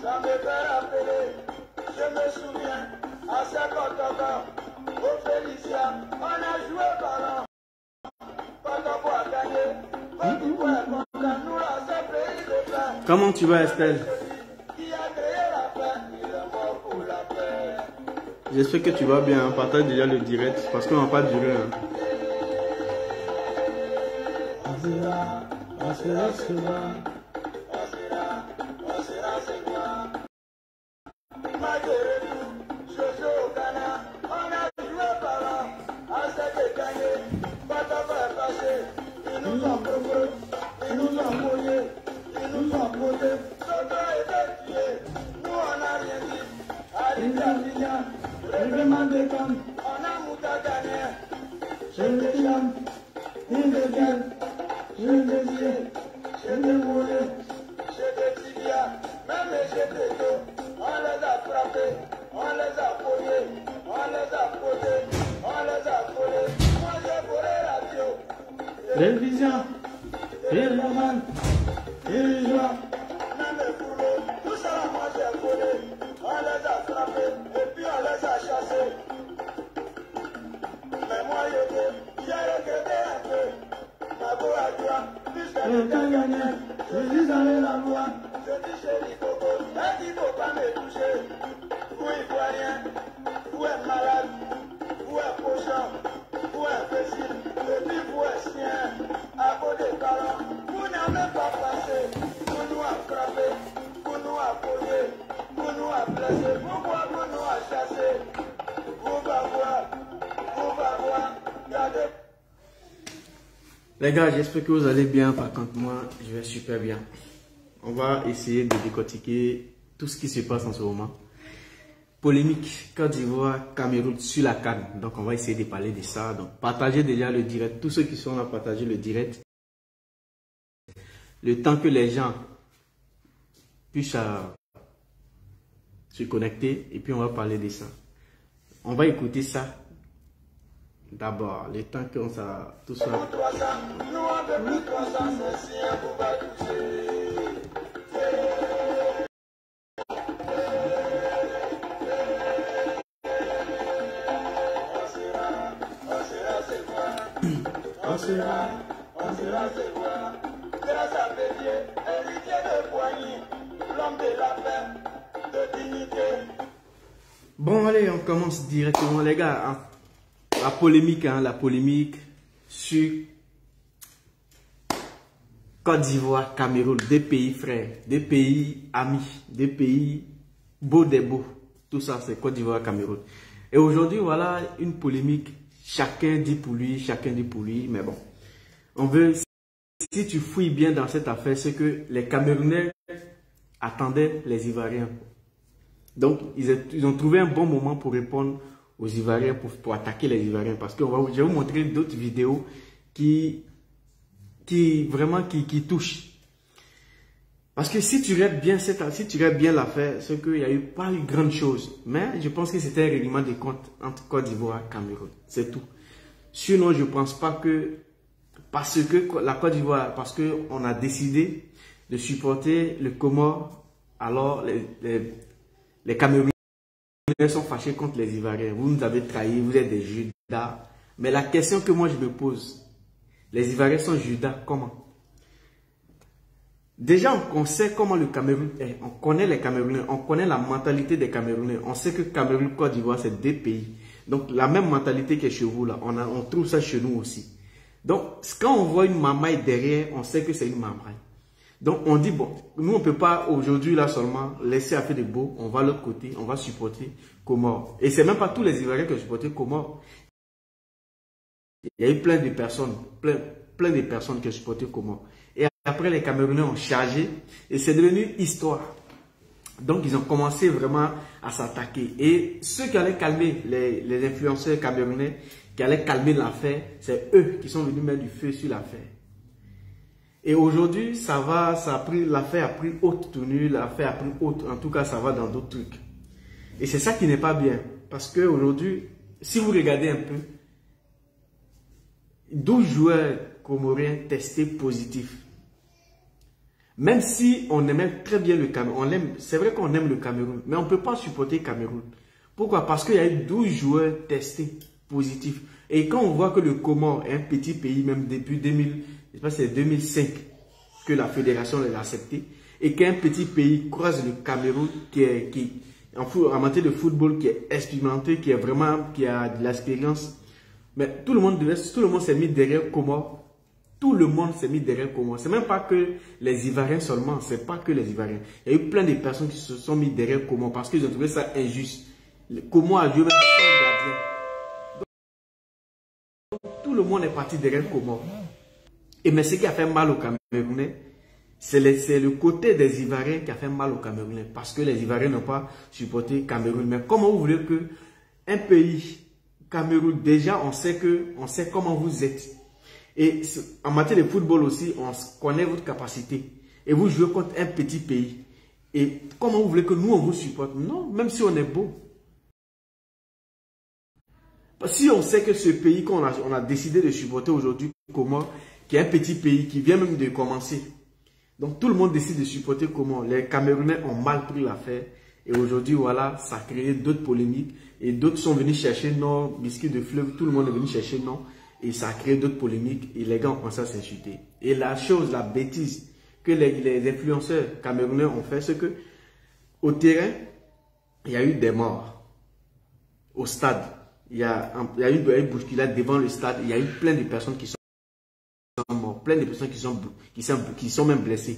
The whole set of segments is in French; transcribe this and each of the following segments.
Ça me fait rappeler, je me souviens, à 50 ans, au Félicia, on a joué ballon. Quand on a gagné, quand on a nous à ce pays de paix. Comment tu vas, Estelle? Qui a créé la paix, il est mort pour la paix. J'espère que tu vas bien, hein. Partage déjà le direct parce qu'on n'a pas duré. Hein. Télévision, et le man, et les joie, même les boulot, tout ça là, moi j'ai volé, on les a frappés, et puis on les a chassés. Mais moi j'ai regretté un peu, ma go à toi, puisque le temps gagné, je dis allez la loi, je dis chérie Coco, elle dit faut pas me toucher, vous il faut rien, vous êtes malade, vous êtes cochon, vous êtes imbécile, et puis vous êtes chien. À vos départs, vous n'avez pas passé, vous nous a frappé, vous nous a collé, vous nous a blessé, pourquoi vous nous a chassé, vous va voir, regardez. Les gars, j'espère que vous allez bien. Par contre, moi, je vais super bien. On va essayer de décortiquer tout ce qui se passe en ce moment. Polémique Côte d'Ivoire, Cameroun sur la CAN. Donc on va essayer de parler de ça. Donc partagez déjà le direct. Tous ceux qui sont là, partagez le direct. Le temps que les gens puissent se connecter. Et puis on va parler de ça. On va écouter ça. D'abord, le temps qu'on ça tout ça. On sera se voir, grâce à Bélier, héritier de Poigny, l'homme de la paix, de dignité. Bon, allez, on commence directement, les gars. Hein. La polémique sur Côte d'Ivoire, Cameroun, deux pays frères, deux pays amis, deux pays beaux des beaux. Tout ça, c'est Côte d'Ivoire, Cameroun. Et aujourd'hui, voilà une polémique. Chacun dit pour lui, mais bon. On veut, si tu fouilles bien dans cette affaire, c'est que les Camerounais attendaient les Ivoiriens. Donc, ils ont trouvé un bon moment pour répondre aux Ivoiriens, pour attaquer les Ivoiriens. Parce que je vais vous montrer d'autres vidéos qui touchent. Parce que si tu regardes bien l'affaire, c'est qu'il n'y a eu pas une grande chose. Mais je pense que c'était un règlement de compte entre Côte d'Ivoire et Cameroun. C'est tout. Sinon, je ne pense pas que, parce que la Côte d'Ivoire, parce qu'on a décidé de supporter le Comore, alors les Camerounais sont fâchés contre les Ivoiriens. Vous nous avez trahis, vous êtes des Judas. Mais la question que moi je me pose, les Ivoiriens sont Judas comment? Déjà, on sait comment le Cameroun est. On connaît les Camerounais. On connaît la mentalité des Camerounais. On sait que Cameroun, Côte d'Ivoire, c'est deux pays. Donc, la même mentalité que chez vous, là, on trouve ça chez nous aussi. Donc, quand on voit une mamaille derrière, on sait que c'est une mamaille. Donc, on dit, bon, nous, on ne peut pas aujourd'hui, là, seulement, laisser à faire de beau. On va à l'autre côté, on va supporter Comore. Et c'est même pas tous les Ivoiriens qui supportent Comore. Il y a eu plein de personnes, plein de personnes qui ont supporté Comores. Et après, les Camerounais ont chargé et c'est devenu histoire. Donc, ils ont commencé vraiment à s'attaquer. Et ceux qui allaient calmer les influenceurs camerounais, qui allaient calmer l'affaire, c'est eux qui sont venus mettre du feu sur l'affaire. Et aujourd'hui, l'affaire a pris haute tenue, l'affaire a pris haute, en tout cas, ça va dans d'autres trucs. Et c'est ça qui n'est pas bien. Parce qu'aujourd'hui, si vous regardez un peu, 12 joueurs comoriens testés positifs. Même si on aimait très bien le Cameroun, c'est vrai qu'on aime le Cameroun, mais on ne peut pas supporter le Cameroun. Pourquoi? Parce qu'il y a eu 12 joueurs testés positifs. Et quand on voit que le Comore est un petit pays, même depuis 2005, que la fédération l'a accepté, et qu'un petit pays croise le Cameroun, en matière de football, qui est expérimenté, qui a de l'expérience, mais tout le monde s'est mis derrière Comore. Tout le monde s'est mis derrière Comores. C'est même pas que les Ivoiriens seulement, c'est pas que les Ivoiriens. Il y a eu plein de personnes qui se sont mis derrière Comores parce qu'ils ont trouvé ça injuste. Comores a joué même sans gardien. Donc, tout le monde est parti derrière Comores. Mais ce qui a fait mal aux Camerounais, c'est le côté des Ivoiriens qui a fait mal aux Camerounais. Parce que les Ivoiriens n'ont pas supporté Cameroun. Mais comment vous voulez que un pays, Cameroun, déjà on sait comment vous êtes. Et en matière de football aussi, on connaît votre capacité. Et vous jouez contre un petit pays. Et comment vous voulez que nous, on vous supporte? Non, même si on est beau. Si on sait que ce pays qu'on a décidé de supporter aujourd'hui, Comores, qui est un petit pays, qui vient même de commencer. Donc tout le monde décide de supporter Comores. Les Camerounais ont mal pris l'affaire. Et aujourd'hui, voilà, ça a créé d'autres polémiques. Et d'autres sont venus chercher nos biscuits de fleuve. Tout le monde est venu chercher non. Et ça a créé d'autres polémiques et les gars ont commencé à s'insulter. Et la bêtise que les influenceurs camerounais ont fait, c'est que au terrain, il y a eu des morts. Au stade, il y a eu une bousculade devant le stade. Il y a eu plein de personnes qui sont mortes, plein de personnes qui sont même blessées.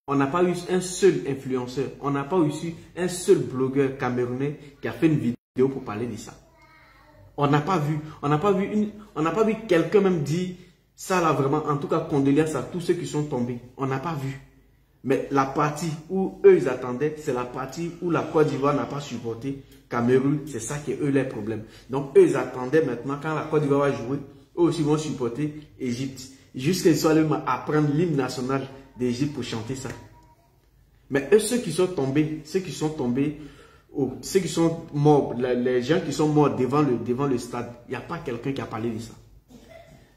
On n'a pas eu un seul influenceur, on n'a pas eu un seul blogueur camerounais qui a fait une vidéo pour parler de ça. On n'a pas vu quelqu'un même dire ça là vraiment, en tout cas condoléances à tous ceux qui sont tombés. On n'a pas vu. Mais la partie où eux ils attendaient, c'est la partie où la Côte d'Ivoire n'a pas supporté Cameroun. C'est ça qui est eux les problèmes. Donc eux ils attendaient maintenant quand la Côte d'Ivoire va jouer, eux aussi vont supporter Égypte. Jusqu'à qu'ils soient allés apprendre l'hymne national d'Égypte pour chanter ça. Mais eux ceux qui sont tombés, ceux qui sont morts, les gens qui sont morts devant le stade, il n'y a pas quelqu'un qui a parlé de ça.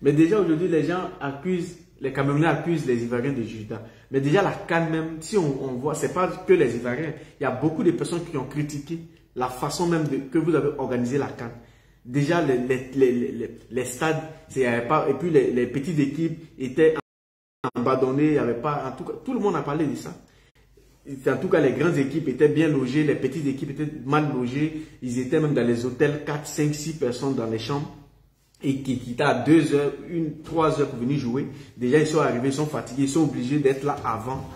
Mais déjà aujourd'hui, les Camerounais accusent les Ivoiriens de Judas. Mais déjà la CAN même, si on voit, ce n'est pas que les Ivoiriens. Il y a beaucoup de personnes qui ont critiqué la façon même que vous avez organisé la CAN. Déjà les stades, il y avait pas, et puis les petites équipes étaient abandonnées, il y avait pas, en tout cas, tout le monde a parlé de ça. En tout cas, les grandes équipes étaient bien logées, les petites équipes étaient mal logées. Ils étaient même dans les hôtels, 4, 5, 6 personnes dans les chambres. Et qui quittaient à 2 heures, 3 heures pour venir jouer. Déjà, ils sont arrivés, ils sont fatigués, ils sont obligés d'être là avant.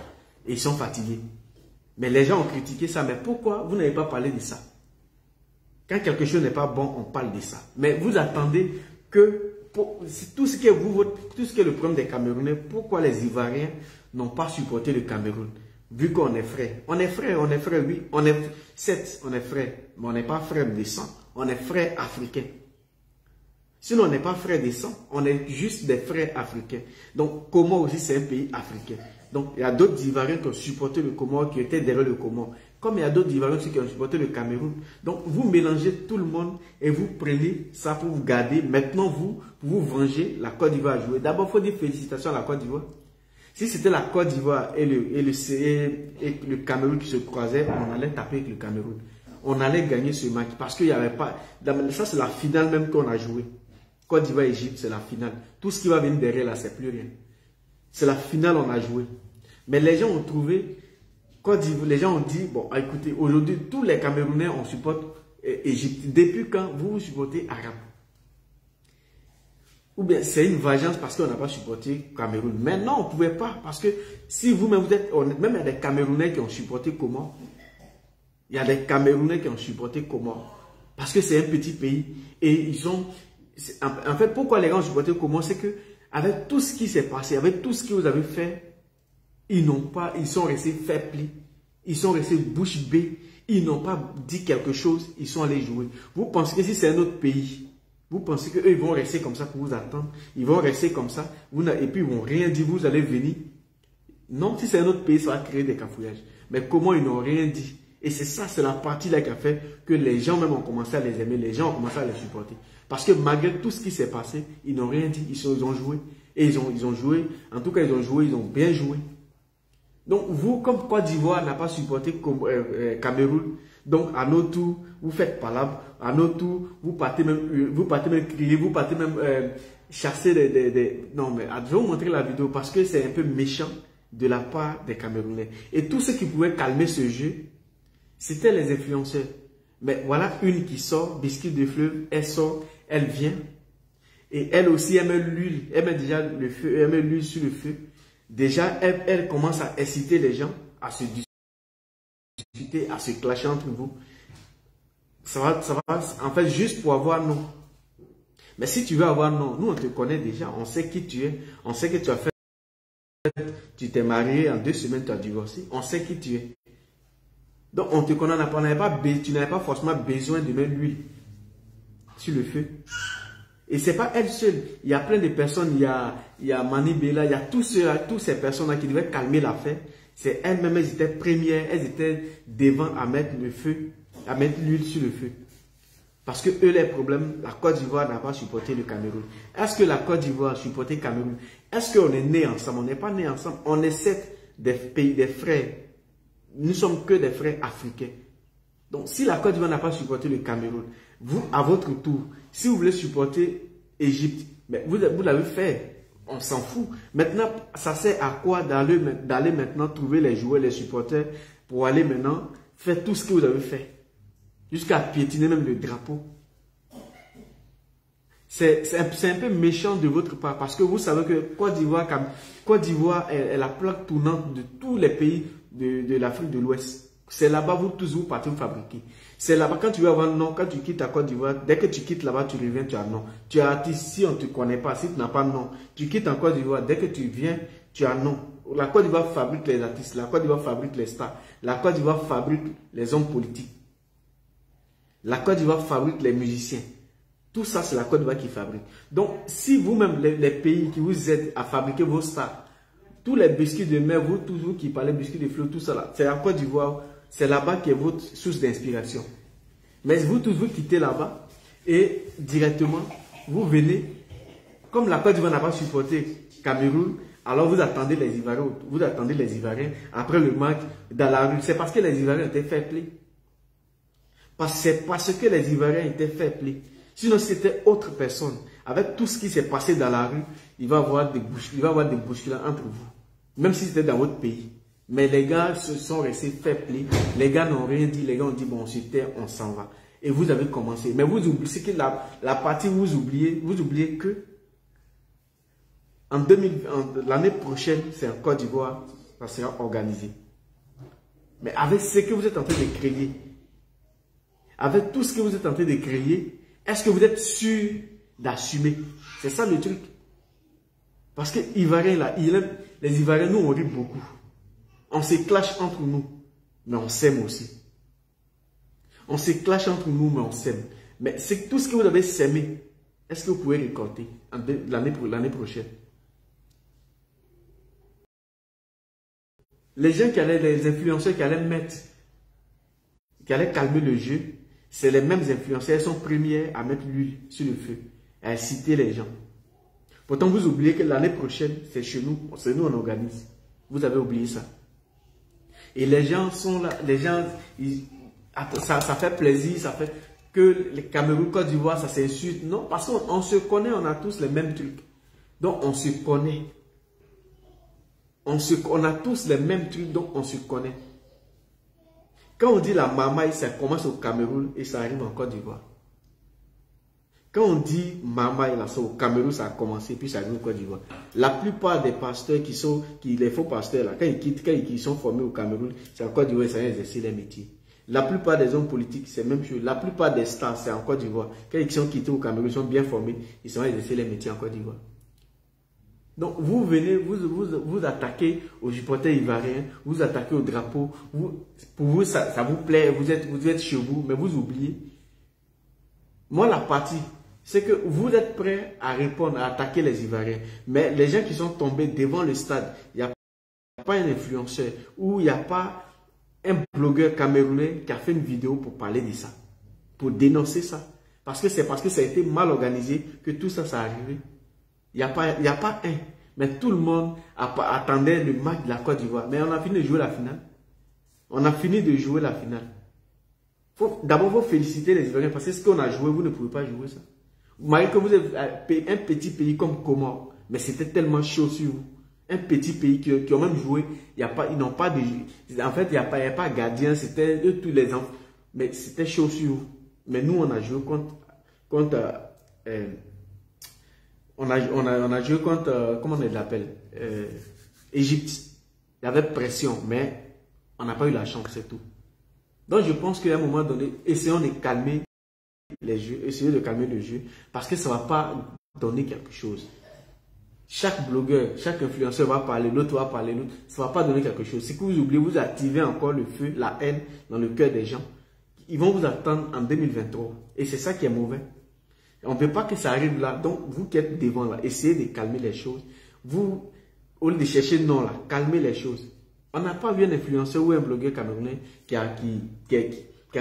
Et ils sont fatigués. Mais les gens ont critiqué ça. Mais pourquoi vous n'avez pas parlé de ça? Quand quelque chose n'est pas bon, on parle de ça. Mais vous attendez que tout ce qui est le problème des Camerounais, pourquoi les Ivoiriens n'ont pas supporté le Cameroun? Vu qu'on est frères. On est frères, oui. Certes, on est frères, mais on n'est pas frères de sang. On est frères africains. Sinon, on n'est pas frères de sang. On est juste des frères africains. Donc, Comores aussi, c'est un pays africain. Donc, il y a d'autres Ivoiriens qui ont supporté le Comores, qui étaient derrière le Comores. Comme il y a d'autres Ivoiriens aussi qui ont supporté le Cameroun. Donc, vous mélangez tout le monde et vous prenez ça pour vous garder. Maintenant, pour vous venger, la Côte d'Ivoire a joué. D'abord, il faut dire félicitations à la Côte d'Ivoire. Si c'était la Côte d'Ivoire et le Cameroun qui se croisaient, on allait taper avec le Cameroun. On allait gagner ce match parce qu'il n'y avait pas... Ça, c'est la finale même qu'on a joué. Côte d'Ivoire-Égypte, c'est la finale. Tout ce qui va venir derrière là, c'est plus rien. C'est la finale qu'on a joué. Mais les gens ont trouvé... Côte d'Ivoire, les gens ont dit, bon, écoutez, aujourd'hui, tous les Camerounais, on supporte Égypte. Depuis quand vous supportez Arabe? Ou bien c'est une vengeance parce qu'on n'a pas supporté Cameroun. Mais non, on ne pouvait pas. Parce que si vous-même vous êtes honnête, même il y a des Camerounais qui ont supporté Comores. Il y a des Camerounais qui ont supporté Comores. Parce que c'est un petit pays. Et En fait, pourquoi les gens ont supporté comment? C'est que avec tout ce qui s'est passé, avec tout ce que vous avez fait, ils sont restés faibles, ils sont restés bouche bée, ils n'ont pas dit quelque chose, ils sont allés jouer. Vous pensez que si c'est un autre pays, vous pensez qu'eux ils vont rester comme ça pour vous attendre, ils vont rester comme ça, et puis ils vont rien dire, vous allez venir. Non, si c'est un autre pays, ça va créer des cafouillages. Mais comment ils n'ont rien dit? Et c'est ça, c'est la partie là qui a fait que les gens même ont commencé à les aimer, les gens ont commencé à les supporter. Parce que malgré tout ce qui s'est passé, ils n'ont rien dit, ils ont joué. Et ils ont joué, en tout cas ils ont joué, ils ont bien joué. Donc vous, comme Côte d'Ivoire n'a pas supporté Cameroun, donc à notre tour, vous faites palabre, à notre tour, vous partez même crier, vous partez même chasser des... Non mais je vais vous montrer la vidéo parce que c'est un peu méchant de la part des Camerounais. Et tout ce qui pouvait calmer ce jeu, c'était les influenceurs. Mais voilà une qui sort, Biscuit de Fleuve, elle sort, elle vient. Et elle aussi, elle met l'huile, elle met déjà le feu, elle met l'huile sur le feu. Déjà, elle commence à inciter les gens à se discuter, à se clasher entre vous. Ça va, en fait, juste pour avoir non. Mais si tu veux avoir non, nous on te connaît déjà, on sait qui tu es, on sait que tu as fait, tu t'es marié, en 2 semaines tu as divorcé, on sait qui tu es. Donc on te connaît, tu n'avais pas forcément besoin de mettre l'huile sur le feu. Et ce n'est pas elle seule. Il y a plein de personnes, il y a Mani Bella, il y a toutes ces personnes-là qui devaient calmer l'affaire. C'est elles-mêmes, elles étaient premières, elles étaient devant à mettre le feu, à mettre l'huile sur le feu. Parce que eux, les problèmes, la Côte d'Ivoire n'a pas supporté le Cameroun. Est-ce que la Côte d'Ivoire a supporté le Cameroun? Est-ce qu'on est nés ensemble? On n'est pas nés ensemble. On est 7 des pays, des frères. Nous ne sommes que des frères africains. Donc, si la Côte d'Ivoire n'a pas supporté le Cameroun, vous, à votre tour, si vous voulez supporter Égypte, mais vous l'avez fait, on s'en fout. Maintenant, ça sert à quoi d'aller maintenant trouver les joueurs, les supporters, pour aller maintenant faire tout ce que vous avez fait, jusqu'à piétiner même le drapeau. C'est un peu méchant de votre part, parce que vous savez que Côte d'Ivoire est la plaque tournante de tous les pays de l'Afrique de l'Ouest. C'est là-bas, vous tous, vous partez vous fabriquer. C'est là-bas, quand tu veux avoir non, quand tu quittes la Côte d'Ivoire, dès que tu quittes là-bas, tu reviens, tu as non. Tu es artiste, si on ne te connaît pas, si tu n'as pas non, tu quittes en Côte d'Ivoire, dès que tu viens, tu as non. La Côte d'Ivoire fabrique les artistes, la Côte d'Ivoire fabrique les stars, la Côte d'Ivoire fabrique les hommes politiques. La Côte d'Ivoire fabrique les musiciens. Tout ça, c'est la Côte d'Ivoire qui fabrique. Donc, si vous-même, les pays qui vous aident à fabriquer vos stars, tous les biscuits de mer, vous tous vous qui parlez biscuits de fleurs, tout ça là, c'est la Côte d'Ivoire. C'est là-bas qui est votre source d'inspiration. Mais vous tous, vous quittez là-bas et directement, vous venez, comme la Côte d'Ivoire n'a pas supporté Cameroun, alors vous attendez les Ivoiriens, après le match dans la rue. C'est parce que les Ivoiriens étaient faibles. C'est parce que les Ivoiriens étaient faibles. Sinon, si c'était autre personne, avec tout ce qui s'est passé dans la rue, il va y avoir des bousculades entre vous. Même si c'était dans votre pays. Mais les gars se sont restés faibles, les gars n'ont rien dit, les gars ont dit bon, on se tait, on s'en va. Et vous avez commencé. Mais vous oubliez, c'est que la partie, vous oubliez que l'année prochaine, c'est en Côte d'Ivoire, ça sera organisé. Mais avec ce que vous êtes en train de créer, avec tout ce que vous êtes en train de créer, est-ce que vous êtes sûr d'assumer? C'est ça le truc. Parce que Ivoiriens là, les Ivoiriens, nous on rit beaucoup. On se clash entre nous, mais on s'aime aussi. On se clash entre nous, mais on s'aime. Mais c'est tout ce que vous avez s'aimé. Est-ce que vous pouvez récolter l'année prochaine? Les gens les influenceurs qui allaient calmer le jeu, c'est les mêmes influenceurs, elles sont premières à mettre l'huile sur le feu, à inciter les gens. Pourtant, vous oubliez que l'année prochaine, c'est chez nous, c'est nous on organise. Vous avez oublié ça. Et les gens sont là, ça fait plaisir, ça fait que les Cameroun, Côte d'Ivoire, ça s'insulte. Non, parce qu'on se connaît, on a tous les mêmes trucs. Donc on se connaît. On a tous les mêmes trucs, donc on se connaît. Quand on dit la mamaï, ça commence au Cameroun et ça arrive en Côte d'Ivoire. Quand on dit mamaï, là, au Cameroun, ça a commencé, puis ça arrive en Côte d'Ivoire. La plupart des pasteurs les faux pasteurs, là, quand ils sont formés au Cameroun, c'est en Côte d'Ivoire, ça a exercé les métiers. La plupart des hommes politiques, c'est la même chose. La plupart des stars, c'est en Côte d'Ivoire. Quand ils sont quittés au Cameroun, ils sont bien formés, ils sont exercer les métiers en Côte d'Ivoire. Donc, vous venez, vous attaquez aux supporters ivoiriens, vous attaquez au drapeau. Pour vous, ça vous plaît, vous êtes chez vous, mais vous oubliez. Moi, la partie, c'est que vous êtes prêts à répondre, à attaquer les Ivoiriens. Mais les gens qui sont tombés devant le stade, il n'y a pas un influenceur ou il n'y a pas un blogueur camerounais qui a fait une vidéo pour parler de ça, pour dénoncer ça. Parce que c'est parce que ça a été mal organisé que tout ça, ça arrivé. Il n'y a pas un. Mais tout le monde attendait le match de la Côte d'Ivoire. Mais on a fini de jouer la finale. On a fini de jouer la finale. D'abord, il faut féliciter les Ivoiriens parce que ce qu'on a joué, vous ne pouvez pas jouer ça. Vous voyez que vous êtes un petit pays comme Comores, mais c'était tellement chaud sur vous. Un petit pays qui ont même joué, ils n'ont pas de... En fait, il n'y a pas gardien, c'était eux tous les enfants. Mais c'était chaud sur vous. Mais nous, on a joué contre on a joué contre, comment on l'appelle, Égypte. Il y avait pression, mais on n'a pas eu la chance, c'est tout. Donc je pense qu'à un moment donné, essayons de calmer les jeux, essayons de calmer le jeu, parce que ça ne va pas donner quelque chose. Chaque blogueur, chaque influenceur va parler, l'autre va parler, l'autre, ça ne va pas donner quelque chose. Si vous oubliez, vous activez encore le feu, la haine dans le cœur des gens. Ils vont vous attendre en 2023. Et c'est ça qui est mauvais. On ne veut pas que ça arrive là. Donc, vous qui êtes devant là, essayez de calmer les choses. Vous, au lieu de chercher non là, calmez les choses. On n'a pas vu un influenceur ou un blogueur camerounais qui a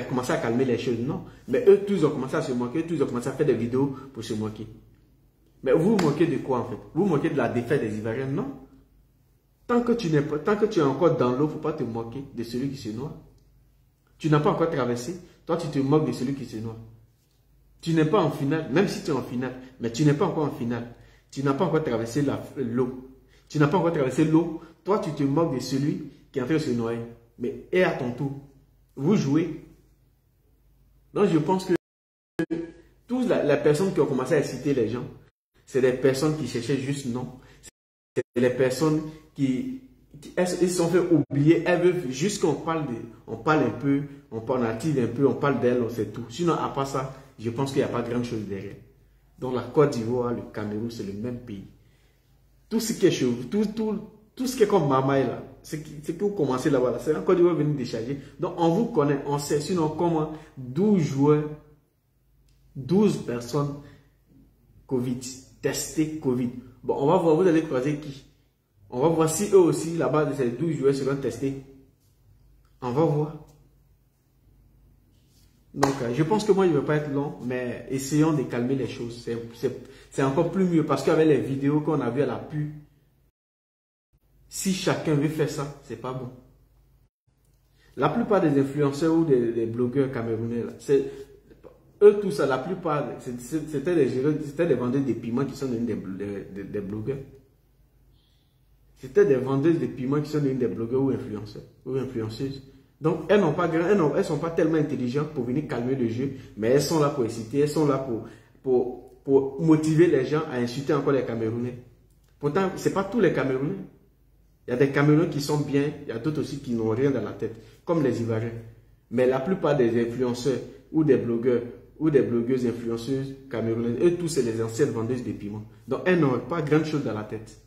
commencé à calmer les choses. Non. Mais eux, tous ont commencé à se moquer. Eux, tous ont commencé à faire des vidéos pour se moquer. Mais vous vous moquez de quoi en fait? Vous vous moquez de la défaite des Ivoiriens? Non. Tant que tu es encore dans l'eau, il ne faut pas te moquer de celui qui se noie. Tu n'as pas encore traversé. Toi, tu te moques de celui qui se noie. Tu n'es pas en finale, même si tu es en finale, mais tu n'es pas encore en finale. Tu n'as pas encore traversé l'eau. Tu n'as pas encore traversé l'eau. Toi, tu te moques de celui qui est en train de se noyer. Mais et à ton tour, vous jouez. Donc, je pense que toutes les personnes qui ont commencé à inciter les gens, c'est des personnes qui cherchaient juste non. C'est les personnes qui elles se sont fait oublier. Elles veulent juste qu'on parle on parle un peu, on active un peu, on parle d'elles, c'est tout. Sinon, à part ça, je pense qu'il n'y a pas grand chose derrière. Donc la Côte d'Ivoire, le Cameroun, c'est le même pays. Tout ce qui est chez vous, tout ce qui est comme Mamaï là, c'est que vous commencez là-bas, c'est la Côte d'Ivoire venir décharger. Donc on vous connaît, on sait. Sinon, comment 12 joueurs, 12 personnes Covid, testés Covid. Bon, on va voir, vous allez croiser qui? On va voir si eux aussi, là-bas, ces 12 joueurs seront testés. On va voir. Donc, je pense que moi, je ne vais pas être long, mais essayons de calmer les choses. C'est encore plus mieux parce qu'avec les vidéos qu'on a vues à la pub, si chacun veut faire ça, c'est pas bon. La plupart des influenceurs ou des blogueurs camerounais, eux tous, la plupart, c'était des vendeurs de piments qui sont devenus des blogueurs. C'était des vendeuses de piments qui sont devenus des blogueurs ou influenceurs ou influenceuses. Donc, elles ne sont pas tellement intelligentes pour venir calmer le jeu, mais elles sont là pour inciter, elles sont là pour motiver les gens à insulter encore les Camerounais. Pourtant, ce n'est pas tous les Camerounais. Il y a des Camerounais qui sont bien, il y a d'autres aussi qui n'ont rien dans la tête, comme les Ivoiriens. Mais la plupart des influenceurs ou des blogueurs ou des blogueuses influenceuses camerounaises, eux tous, c'est les anciennes vendeuses de piments. Donc, elles n'ont pas grand chose dans la tête.